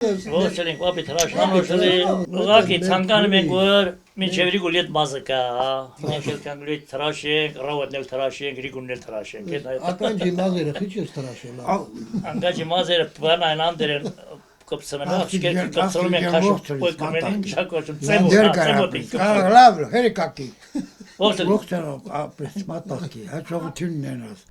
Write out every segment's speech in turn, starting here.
Ոչինչ, պապի թրաշան ոչինչ, ուղղակի ցանկանում ենք որ մինչև գուլիտ մազիկա, մինչև կանգլիտ թրաշենք, ռավոտնել թրաշենք, ռիգուննել թրաշենք, Ականջի մազերը քիչ է թրաշել։ Ականջի մազերը բանան անդերեն կոպսմեն, աշկեր կոպսում են քաշում, ոյ կամեն շակոչում, ծեմոտ, լավ, հերիկակի։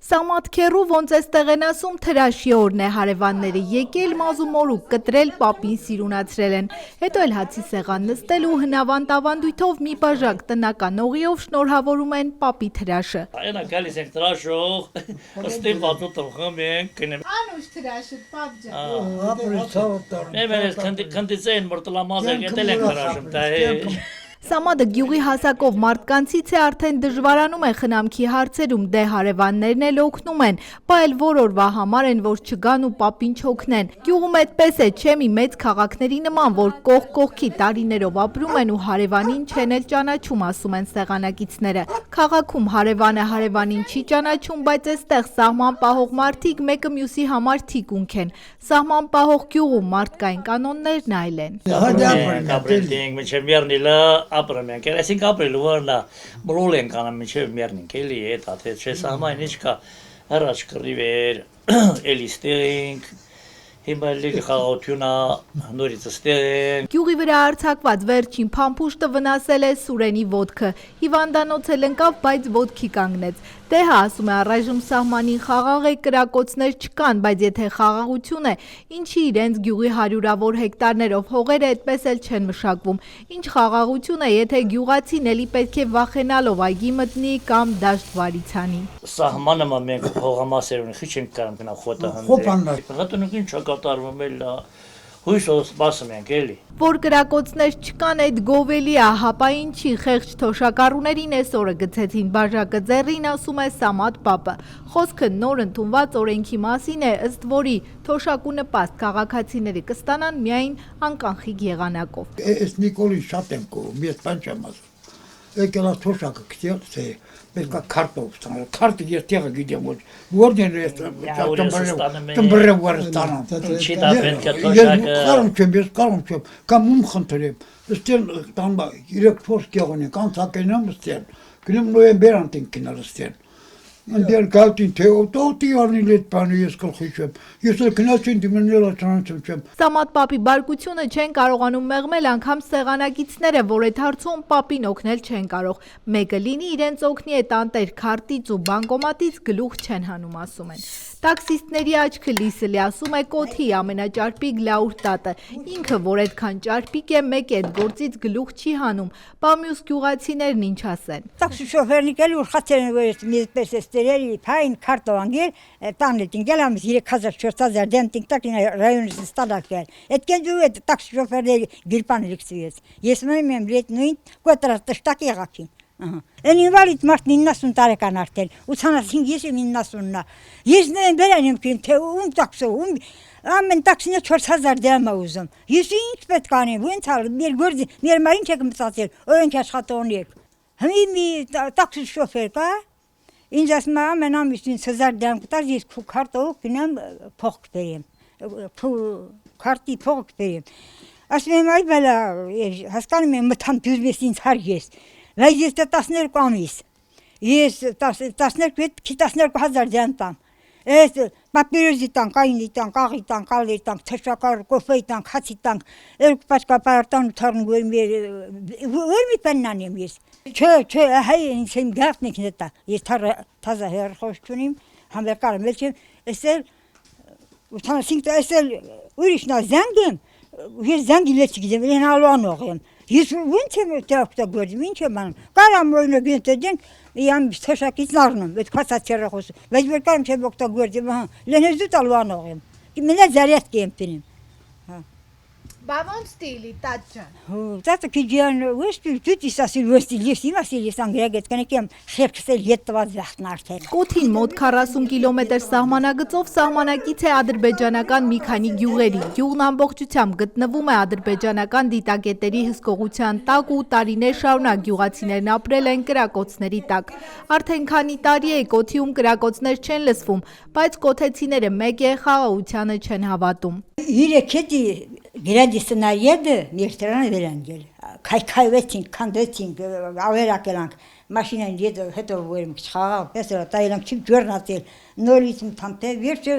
Սամատքերու ոնց էստեղ են ասում թրաշի օրն է հարևանները եկել մազու մորուկ կտրել պապին սիրունացրել են, հետո էլ հացի սեղան նստել ու հնավանդ ավանդույթով մի բաժակ տնական օղիով շնորհավորում են պապի թրաշը։ Այնա գալիս ենք թրաշող, ըստին բացոտով խմենք, կնեմ։ Անուշ թրաշը, պապ ջան։ Մերես քնդից են մորտլամազը գետել են թրաշում, դա է։ Սամադը գյուղի հասակով մարդկանցից է արդեն դժվարանում է խնամքի հարցերում, դե հարևաններն էլ օգնում են, բա էլ որ օրվա համար են, որ չգան ու պապին չօգնեն։ Գյուղում այդպես է, չէ՞ մի մեծ քաղաքների նման, որ կողք կողքի տարիներով ապրում են ու հարևանին չեն էլ ճանաչում, ասում են սեղանակիցները։ Քաղաքում հարևանը հարևանին չի ճանաչում, բայց այստեղ սահման պահող մարդիկ մեկը մյուսի համար թիկունք են։ Սահման պահող գյուղում մարդկային կանոններն այլ են։ Ապրում ենք, այսինքն ապրելու որնա բլոլ ենք անում մինչև մեռնենք, էլի է դա թե չէ սահման ինչ կա առաջ կռիվեր, էլի ստենք, հիմա էլի խաղաղությունա նորից ստենք։ Գյուղի վրա արձակված վերջին փամփուշտը վնասել է Սուրենի ոտքը, հիվանդանոց էլ ընկավ, բայց ոտքի կանգնեց։ Դե հա, ասում է առայժմ սահմանին խաղաղ է, կրակոցներ չկան, բայց եթե խաղաղություն է, ինչի իրենց գյուղի հարյուրավոր հեկտարներով հողերը այդպես էլ չեն մշակվում։ Ինչ խաղաղություն է, եթե գյուղացին էլի պետք է վախենալով այգի մտնի կամ դաշտ վարիցանի։ Սահմանը մենք հողամասերուն քիչ ենք կարող գնա խոտը հանդիպ։ Հատունուկին չկատարվում էլ հույսով սպասում ենք էլի։ Որ կրակոցներ չկան այդ գովելի է, հապա ինչի խեղճ թոշակառուներին այսօրը գցեցին բաժակը ձեռին, ասում է Սամատ պապը։ Խոսքը նոր ընդունված օրենքի մասին է, ըստ որի թոշակու նպաստ քաղաքացիները կստանան միայն անկանխիկ եղանակով։ Այս Նիկոլին շատ եմ կողում, ես բան չեմ ասում։ Եկել է թոշակը գտել, թե պետք է քարտով ստանալ, քարտը ես տեղը գիտեմ ոչ, որն է տմբրը վար ստանամ։ Չի դա պետք է թոշակը։ Ես կարում չեմ, կամ ում խնդրեմ, ստեն տան 3-4 կեղոնիկ, անցակենամ ստեն, գնում նոյեմբեր անտին կնալ ստեն։ Անդեր գալտին թե օտոտի արնիլ այդ բանը ես կլխիչեմ, ես էլ գնացին դիմնել ատրանցում չեմ։ Սամատ պապի բարկությունը չեն կարողանում մեղմել անգամ սեղանակիցները, որ այդ հարցում պապին օգնել չեն կարող։ Մեկը լինի իրենց օգնի այդ անտեր քարտից ու բանկոմատից գլուխ չեն հանում, ասում են։ Տաքսիստների աչքը լիսելի, ասում է Կոթի ամենաճարպիկ լաուր տատը, ինքը որ այդքան ճարպիկ է, մեկ այդ գործից գլուխ չի հանում, բա մյուս գյուղացիներն ինչ ասեն։ Տաքսի շոֆերնիկ էլ ուրախացել են, որ մեզպես էստերերի փայն քարտով անգել, տանլետին գել ամիս 3000-4000 դեն տինտակ ռայոնից ստալակել։ Այդքան դու այդ տաքսի շոֆերների գրպան լիքսվեց։ Ես մնում եմ լետ նույն կոտրած տշտակ եղակին։ Են ինվալիդ մարդ 90 տարեկան արդեն, 85 ես եմ 90-նա։ Ես նեն բերան եմ կին, թե ում տաքսով, ամեն տաքսինը 4000 դրամ է ուզում։ Ես ինչ պետք անեմ, ոնց ալ, մեր գործի, մեր մարին չեք մտածել, օրենք աշխատողնիկ։ Հիմի մի տաքսի շոֆեր կա, ինձ ասում է ամեն ամիս 1000 դրամ կտար, ես քարտով գնամ փող կբերեմ, քարտի փող կբերեմ։ Ասում եմ այ բալա, հասկանում եմ մտամ բյուզմես ինձ հարգես։ Բայց ես 12 ամիս, ես 12,000 դրամ տամ, ես պապիրոզի տանք, այնի տանք, աղի տանք, ալի տանք, թշակար, կոֆեի տանք, հացի տանք, երկու պաչկա պարարտան ու թարն որ մի պեննան եմ ես։ Չէ, հայ ինձ եմ գաղտնիք նետա, ես թազա հերխոշ չունիմ, համերկարը մել չեմ, էսել, 85 էսել ուրիշնա զանգ եմ, ես զանգի լեչ գիդեմ, են հալուանող եմ։ Ես ոնց եմ օգտագործում, ինչ եմ անում։ Կարամ օրինակ դենք իամ թոշակից նառնում, այդ քասած չերախոս։ Բայց որ կարամ չեմ օգտագործում, լենեզ դու տալուանող եմ։ Մենա զարյատկի եմ տնում։ Բա ոնց ստիլի, տատ ջան։ Տատը քիջան, ոչ դու դիսասիլ ոստիլ, ես իմասիլ ես անգրեգետ կնեկեմ խերքսել յետված վախտն արդեն։ Կոթին մոտ 40 կիլոմետր սահմանագծով սահմանակից է ադրբեջանական մի քանի գյուղերի։ Գյուղն ամբողջությամբ գտնվում է ադրբեջանական դիտակետերի հսկողության տակ ու տարիներ շարունակ գյուղացիներն ապրել են կրակոցների տակ։ Արդեն քանի տարի է Կոթիում կրակոցներ չեն լսվում, բայց կոթեցիները մեկ է խաղաղությանը չեն հավատում։ 3 հետի Գրադիստնայեդը Միրտրանը վերանգել։ Քայքայվեցինք, քանդեցինք, ավերակելանք, մաշինան հետո վերում չխաղալ, պես տայելանք չիմ ջորնացել, նորից մտանթե, վերջը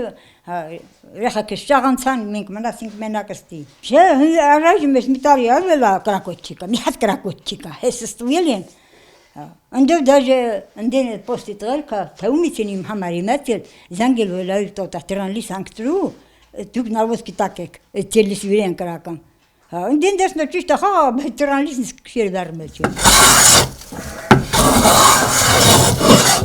ռեխակը շաղանցան, մենք մնացինք մենակստի։ Չէ, առաջ մեզ մի տարի արվելա կրակոտ մի հատ կրակոտ չիկա, հես ստուել են։ Անդով դաժե ընդեն պոստի տղալքա, թեումիցին իմ համարի մեծել, զանգել վելայր տոտա տրանլիս անգտրու, դուք նարվոս գիտակեք, տելիս վիրեն կրական։ Ընդեն դեսնո ճիշտ ախա, տրանլիս քշեր վերմեջ։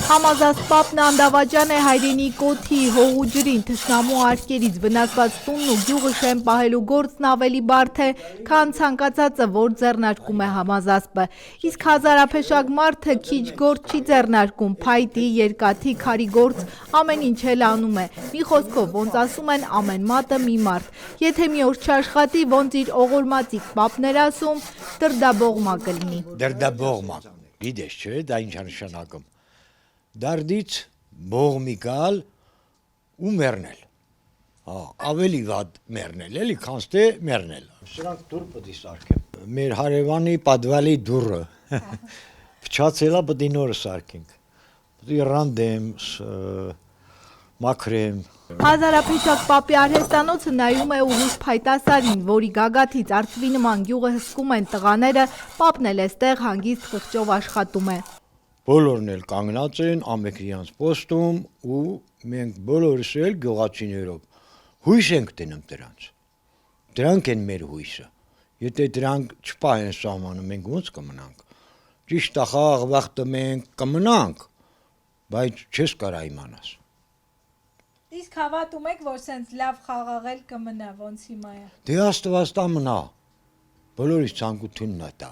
Համազած պապն Անդավաճան է հայրենի կոթի, հողու ջրին, թշնամու արկերից վնասված տունն ու գյուղը շեմ պահելու գործն ավելի բարդ է, քան ցանկացածը, որ ձեռնարկում է Համազասպը։ Իսկ հազարափեշակ մարդը քիչ գործ չի ձեռնարկում, փայտի, երկաթի, քարի գործ, ամեն ինչ էլ անում է։ Մի խոսքով, ոնց ասում են, ամեն մատը մի մարդ։ Եթե մի օր չաշխատի, ոնց իր օղորմածիկ պապն էր ասում, դրդաբողմա կլինի։ Դրդաբողմա, գիտես չէ, դա ինչ է նշանակում։ Դարդից բողմի գալ ու մեռնել։ Ավելի վատ մեռնել, էլի, քան թե մեռնել։ Սրանք դուր պետք է սարքեմ։ Մեր հարևանի պատվալի դուրը փչացելա պետք է նորը սարքենք։ Պետք է ռանդեմ, մաքրեմ։ Հազարափեշակ պապի արհեստանոցը նայում է ուղուղ փայտասարին, որի գագաթից արծվի նման գյուղը հսկում են տղաները, պապն էլ էստեղ հանգիստ խղճով աշխատում է։ Բոլորն էլ կանգնած են ամենքիանց պոստում ու մենք բոլորս էլ գյուղացիներով հույս ենք տենում դրանց։ Դրանք են մեր հույսը։ Եթե դրանք չպահեն սահմանը, մենք ոնց կմնանք։ Ճիշտ է, խաղաղ վաղտը մենք կմնանք, բայց չես կարա իմանաս։ Իսկ հավատում եք, որ սենց լավ խաղաղել կմնա, ոնց հիմա է։ Դե Աստված տա մնա։ Բոլորիս ցանկությունն է դա։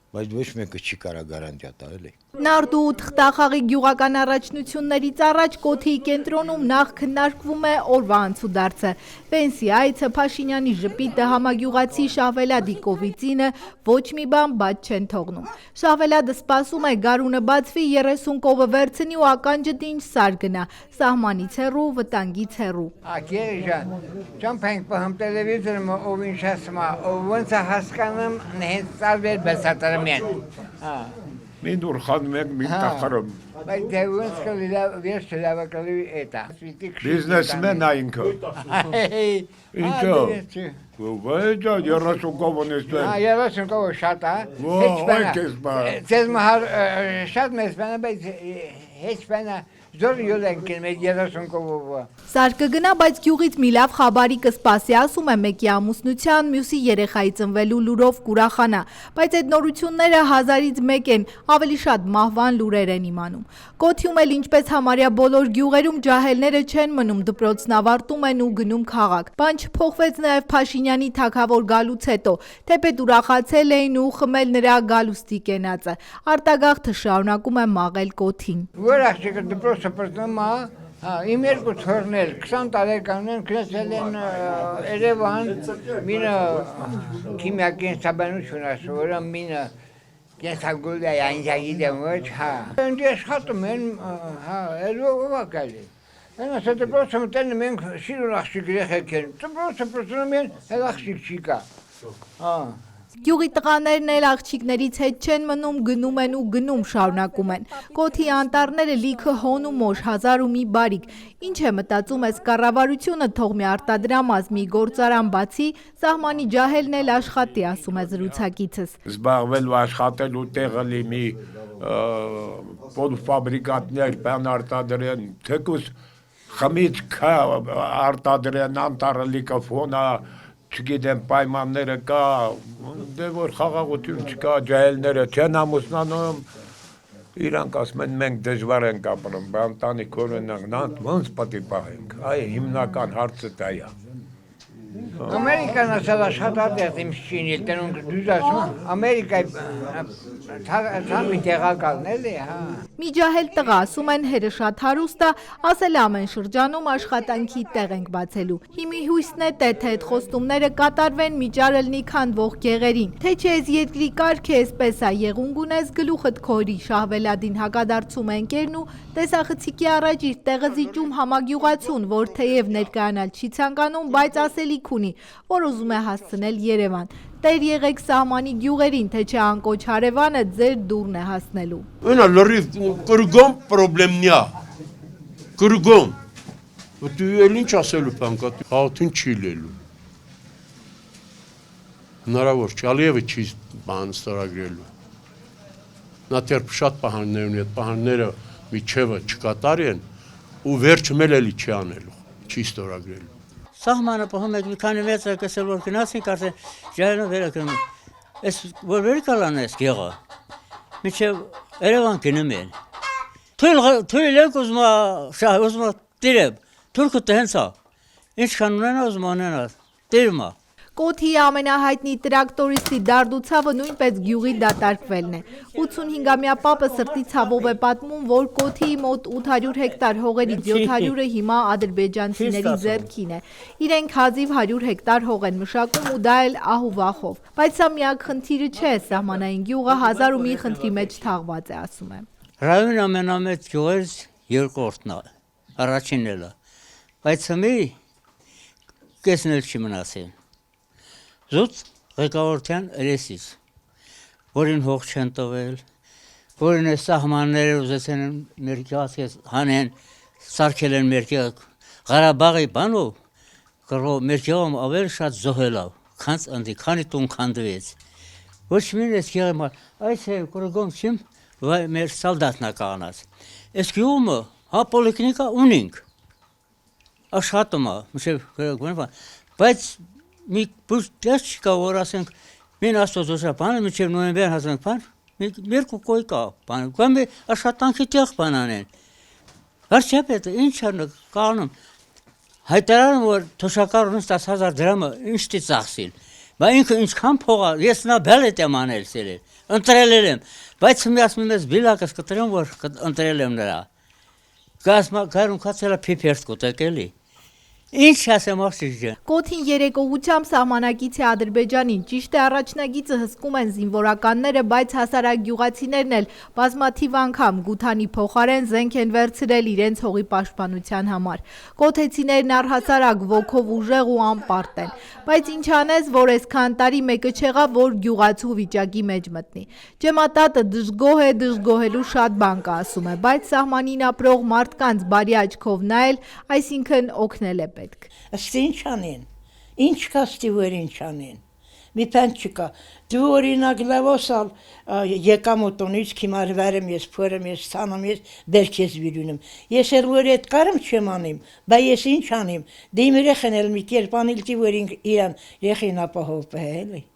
Բայց ոչ մեկը չի կարա գարանտիա տա, էլի։ Նարդու ու թղթախաղի գյուղական առաջնություններից առաջ Կոթիի կենտրոնում նախ քննարկվում է օրվա անցուդարձը։ Պենսիա այցը Փաշինյանի ժպիտը համագյուղացի Շահվելադի կովիծինը ոչ մի բան բաց չեն թողնում։ Շահվելադը սպասում է գարունը բացվի 30 կովը վերցնի ու ականջը դինջ սար գնա, սահմանից հեռու, վտանգից հեռու։ Ակերժան, ճամփենք պահում տելևիզորը ով ինչ ասում է, ոնց է հասկանում հենց ծարվեր բեսատարում են։ Մին դուր խանում ենք մին տախարում։ Բայց դե ոնց կլի վերջ լավը կլի էտա։ Բիզնեսմեն է ինքը։ Ինչո՞։ Վայջա 30 կովն ես դու։ 30 կով շատ է։ Ոայ քեզ բա։ Ձեզ մահար շատ մեծ բան է, բայց heç բան է։ Զոր յոլեն կերմեջ 30 կովով։ Սար կգնա, բայց գյուղից մի լավ խաբարի կսպասի, ասում է մեկի ամուսնության, մյուսի երեխայի ծնվելու լուրով կուրախանա, բայց այդ նորությունները 1000-ից մեկ են, ավելի շատ մահվան լուրեր են իմանում։ Կոթիում էլ ինչպես համարյա բոլոր գյուղերում ջահելները չեն մնում, դպրոցն ավարտում են ու գնում քաղաք։ Բան չփոխվեց նաև Փաշինյանի թագավոր գալուց հետո, թեպետ ուրախացել էին ու խմել նրա գալուստի կենացը։ Արտագաղթը շարունակում է մաղել Կոթին։ Որ աղջիկը դպրոցը պրտնում է, իմ երկու թորներ 20 տարեկան են գնացել են Երևան, մինը քիմիական սաբանություն ասորը, մինը կենսագուլյա այնջագիդեմ ոչ, ընդ աշխատում են, ով է գալի։ Այնպես դպրոցը մտնում ենք շիրուն աղջիկ երեխեք են, դպրոցը պրտնում են, էլ աղջիկ չի կա։ Գյուղի տղաներն էլ աղջիկներից հետ չեն մնում, գնում են ու գնում շարունակում են։ Կոթի անտառները լիքը հոն ու մոշ, 1000 ու մի բարիք։ Ինչ է մտածում ես կառավարությունը թող մի արտադրամազ մի գործարան բացի, սահմանի ջահելն էլ աշխատի, ասում է զրուցակիցս։ Զբաղվելու աշխատելու տեղը լինի ֆաբրիկատներ բան արտադրեն, թեկուզ խմիչք արտադրեն, անտառը լիքը ֆոնա չգիտեմ պայմանները կա, դե որ խաղաղություն չկա, ջահելները չեն ամուսնանում, իրանք ասում են մենք դժվար ենք ապրում, ընտանիք օրինակ, ոնց պետք է պահենք, այ հիմնական հարցը դա է։ Ամերիկան ասել աշխատած եմ շինել, տենուն դուզ ասում, Ամերիկայի թամի տեղակալն էլի, Մի ջահել տղա, ասում են հերը շատ հարուստ է, ասել ամեն շրջանում աշխատանքի տեղ ենք բացելու։ Հիմի հույսն է թե այդ խոստումները կատարվեն, միջարելնի քանդվող գեղերին։ Թե չէ ես երկրի կարգ է, էսպես է, եղունգ ունես գլուխդ քորի, Շահվելադին հակադարձում է ընկերն ու տեսախցիկի առաջ իր տեղը զիջում համագյուղացուն, որ թեև ներկայանալ չի ցանկանում, բայց ասելի մայրցիք ունի, որ ուզում է հասցնել Երևան։ Տեր եղեք սահմանի գյուղերին, թե չէ անկոչ հարևանը ձեր դուրն է հասնելու։ Ունա լրիվ կրգոմ պրոբլեմնյա։ Կրգոմ։ Դու էլ ինչ ասելու բանկա, հաղթին չի լելու։ Հնարավոր չի, Ալիևը չի բան ստորագրելու։ Նա թերբ շատ պահանջներ ունի, այդ պահանջները միջևը չկատարի են ու վերջում էլի չի անելու, չի ստորագրելու։ Սահմանը պահում եք մի քանի մետրը կսել որ գնացինք արդեն ժայռը վերակրում։ Այս որ վերկալան էս գեղը։ Միջև Երևան գնում են։ Թույլ եք ուզում դիրებ։ Թուրքը տենց է։ Ինչքան ունենա ուզում անենա։ Դիրմա։ Կոթիի ամենահայտնի տրակտորիստի դարդուցավը նույնպես գյուղի դատարկվելն է։ 85-ամյա պապը սրտի ցավով է պատմում, որ Կոթիի մոտ 800 հեկտար հողերից 700-ը հիմա ադրբեջանցիների ձեռքին է։ Իրենք հազիվ 100 հեկտար հող են մշակում ու դա էլ ահուվախով։ Բայց սա միակ խնդիրը չէ, սահմանային գյուղը 1001 խնդրի մեջ թաղված է, ասում է։ Ռայոնի ամենամեծ գյուղերից երկրորդն է, առաջինն էլ է։ Բայց հիմա կեսնել չի մնացել։ Զուտ ղեկավարության երեսից, որին հող չեն տվել, որին այս սահմանները ուզեցեն մեր գյուղացիից հանեն, սարքել են մեր գյուղ Ղարաբաղի բանով, կռով մեր գյուղում ավելի շատ զոհելով, քանի տուն քանդվեց։ Ոչ մին այս գյուղը, այս է կրգոմ չիմ, մեր սալդատնա կանած։ Այս գյուղը հա պոլիկլինիկա ունենք, աշխատում է, բայց մի բուժ չկա, որ ասենք, մին աստոզոշա բանը, մինչև նոյեմբեր հասանք բան, երկու կոյ կա բան, կամ աշխատանքի տեղ բան անեն։ Վարչապետը ինչ է կանում, հայտարարում, որ թոշակառունից 10,000 դրամը ինչտի ծախսիլ, բա ինքը ինչքան փողա, ես նա բելետ եմ անել սերել, ընտրել եմ, բայց մի ասում ես բիլակս կտրեմ, որ ընտրել եմ նրա, գարում կացել է պիպերտ կուտեք էլի, Ինչ ասեմ աղջիկը։ Կոթին երեկոհությամբ սահմանակից է Ադրբեջանին, ճիշտ է առաջնագիծը հսկում են զինվորականները, բայց հասարակ գյուղացիներն էլ բազմաթիվ անգամ Գութանի փոխարեն զենք են վերցրել իրենց հողի պաշտպանության համար։ Կոթեցիներն առհասարակ ոգով ուժեղ ու անպարտ են, բայց ինչ անես, որ այսքան տարի մեկը չեղավ, որ գյուղացու վիճակի մեջ մտնի։ Ջեմատատը դժգոհ է, դժգոհելու շատ բան կա, ասում է, բայց սահմանին ապրող մարդկանց բարի աչքով նայել, այսինքն օգնել է պետք։ Ըստ ինչ անեն, ինչ կաստի որ ինչ անեն, մի պեն չկա, դու օրինակ լավոսալ եկամոտոնից կիմար վարեմ ես, փորեմ ես, սանամ ես, դերք ես վիրունում, ես էլ որ էդ կարմ չեմ անիմ, բա ես ինչ անիմ, դիմ երեխեն էլ մի կերպ անիլտի որ իրան երեխին ապահով պահել է։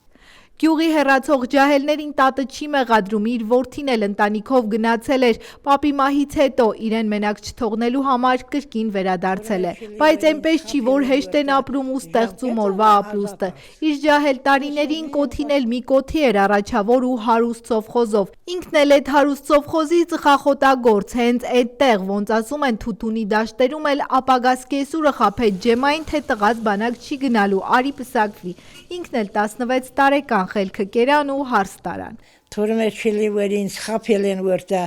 Գյուղի հեռացող ջահելներին տատը չի մեղադրում, իր որդին էլ ընտանիքով գնացել էր, պապի մահից հետո իրեն մենակ չթողնելու համար կրկին վերադարձել է, բայց այնպես չի, որ հեշտ են ապրում ու ստեղծում օրվա ապրուստը։ Իր ջահել տարիներին Կոթին էլ մի կոթի էր առաջավոր ու հարուստ սովխոզով, ինքն էլ այդ հարուստ սովխոզի ծխախոտագործ, հենց այդտեղ, ոնց ասում են Թութունի դաշտերում էլ ապագա սկեսուրը խաբեց ջեմային, թե տղաց բանակ չի գնալու, արի պսակվի, ինքն էլ 16 տարեկան խելքը կերան ու հարս տարան։ Թորում է չիլի, որ ինձ խապել են, որ դա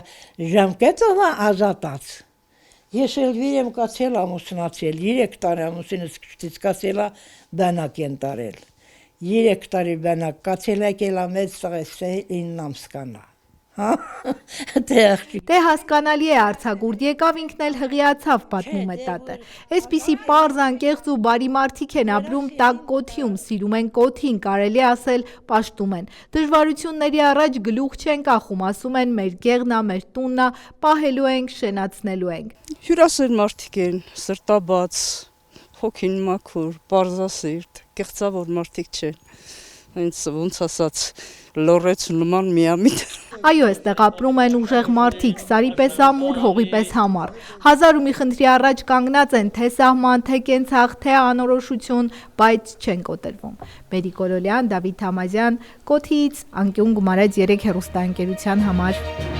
ժամկետով ազատած։ Ես էլ վիրեմ կացել ամուսնացել, 3 տարի ամուսինս կշտից կացել բանակ են տարել։ 3 տարի բանակ կացել եկել մեծ տղես 9 ամսկանա։ Դե հասկանալի է արձակուրդ եկավ ինքն էլ հղիացավ, պատմում է տատը։ Այսպիսի պարզ անկեղծ ու բարի մարդիկ են ապրում տաք Կոթիում, սիրում են Կոթին, կարելի ասել պաշտում են։ Դժվարությունների առաջ գլուխ չեն կախում, ասում են մեր գեղնա, մեր տուննա, պահելու ենք, շենացնելու ենք։ Հյուրասեր մարդիկ են, սրտաբաց, հոգին մաքուր, պարզասիրտ, կեղծավոր մարդիկ չեն։ Հենց ոնց ասած լորեց նման միամիտ։ Այո, այստեղ ապրում են ուժեղ մարդիկ, սարի պես ամուր, հողի պես համառ։ 1001 խնդրի առաջ կանգնած են թե սահման, թե կենցաղ, թե անորոշություն, բայց չեն կոտրվում։ Մերի Կոլոլյան, Դավիթ Թամազյան, Կոթիից անկյուն գումարեց 3 հեռուստաընկերության համար։